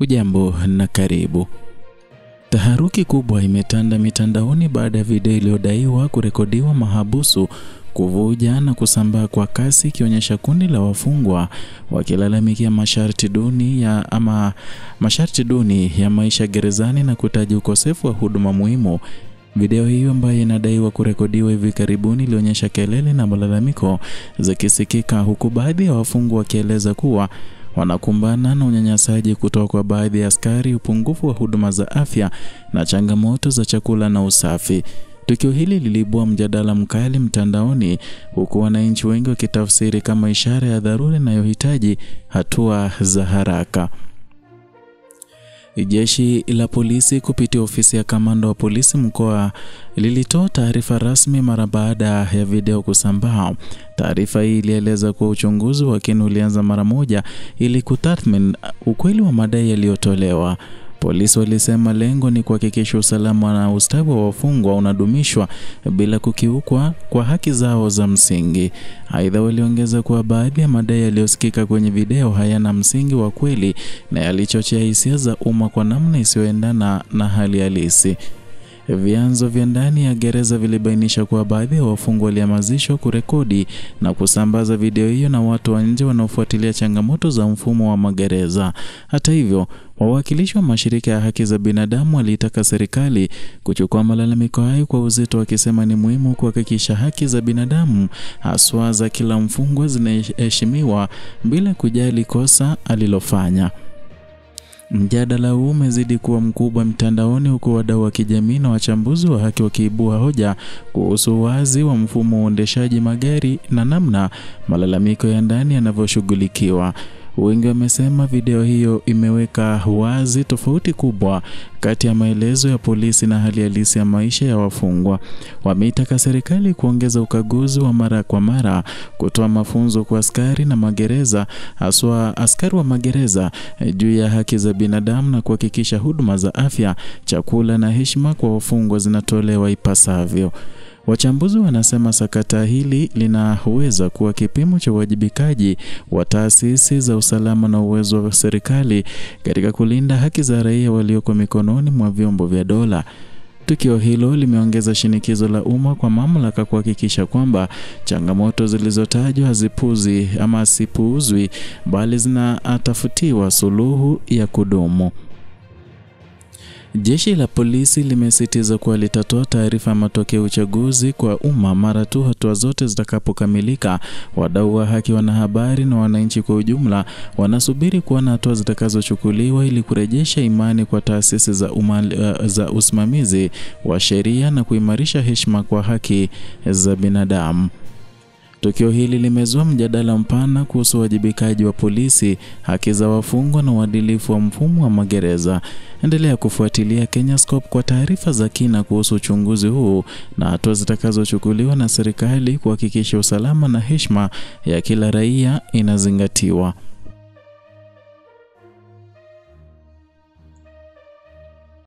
Hujambo na karibu. Taharuki kubwa imetanda mitandaoni baada ya video iliyodaiwa kurekodiwa mahabusu kuvuja na kusambaa kwa kasi, ikionyesha kundi la wafungwa wakilalamikia masharti duni ya maisha gerezani na kutaja ukosefu wa huduma muhimu. Video hiyo ambayo inadaiwa kurekodiwa hivi karibuni ilionyesha kelele na malalamiko zikisikika, huku baadhi ya wafungwa wakieleza kuwa wanakumbana na unyanyasaji kutoka kwa baadhi ya askari, upungufu wa huduma za afya na changamoto za chakula na usafi. Tukio hili liliibua mjadala mkali mtandaoni, huku wananchi wengi wakitafsiri kama ishara ya dharura inayohitaji hatua za haraka. Jeshi la polisi kupitia ofisi ya kamanda wa polisi mkoa lilitoa taarifa rasmi mara baada ya video kusambaa. Taarifa hii ilieleza kuwa uchunguzi wa kina ulianza mara moja ili kutathmini ukweli wa madai yaliyotolewa. Polisi walisema lengo ni kuhakikisha usalama na ustawi wa wafungwa unadumishwa bila kukiukwa kwa haki zao za msingi. Aidha, waliongeza kuwa baadhi ya madai yaliyosikika kwenye video hayana msingi wa kweli na yalichochea hisia za umma kwa namna isiyoendana na hali halisi. Vyanzo vya ndani ya gereza vilibainisha kuwa baadhi ya wafungwa walihamasishwa kurekodi na kusambaza video hiyo na watu wa nje wanaofuatilia changamoto za mfumo wa magereza. Hata hivyo, wawakilishi wa mashirika ya haki za binadamu walitaka serikali kuchukua malalamiko hayo kwa uzito, wakisema ni muhimu kuhakikisha haki za binadamu haswa za kila mfungwa zinaheshimiwa bila kujali kosa alilofanya. Mjadala huu umezidi kuwa mkubwa mtandaoni, huku wadau wa kijamii na wachambuzi wa haki wakiibua hoja kuhusu wazi wa mfumo wa uendeshaji magari na namna malalamiko ya ndani yanavyoshughulikiwa. Wengi wamesema video hiyo imeweka wazi tofauti kubwa kati ya maelezo ya polisi na hali halisi ya maisha ya wafungwa. Wameitaka serikali kuongeza ukaguzi wa mara kwa mara, kutoa mafunzo kwa askari na magereza, haswa askari wa magereza, juu ya haki za binadamu na kuhakikisha huduma za afya, chakula na heshima kwa wafungwa zinatolewa ipasavyo. Wachambuzi wanasema sakata hili linaweza kuwa kipimo cha uwajibikaji wa taasisi za usalama na uwezo wa serikali katika kulinda haki za raia walioko mikononi mwa vyombo vya dola. Tukio hilo limeongeza shinikizo la umma kwa mamlaka kuhakikisha kwamba changamoto zilizotajwa hazipuuzwi bali zinatafutiwa suluhu ya kudumu. Jeshi la polisi limesisitiza kuwa litatoa taarifa ya matokeo ya uchaguzi kwa umma mara tu hatua zote zitakapokamilika. Wadau wa haki, wanahabari na wananchi kwa ujumla wanasubiri kuona hatua zitakazochukuliwa ili kurejesha imani kwa taasisi za usimamizi wa sheria na kuimarisha heshima kwa haki za binadamu. Tukio hili limezua mjadala mpana kuhusu wajibikaji wa polisi, haki za wafungwa na uadilifu wa mfumo wa magereza. Endelea kufuatilia Kenyascope kwa taarifa za kina kuhusu uchunguzi huu na hatua zitakazochukuliwa na serikali kuhakikisha usalama na heshima ya kila raia inazingatiwa.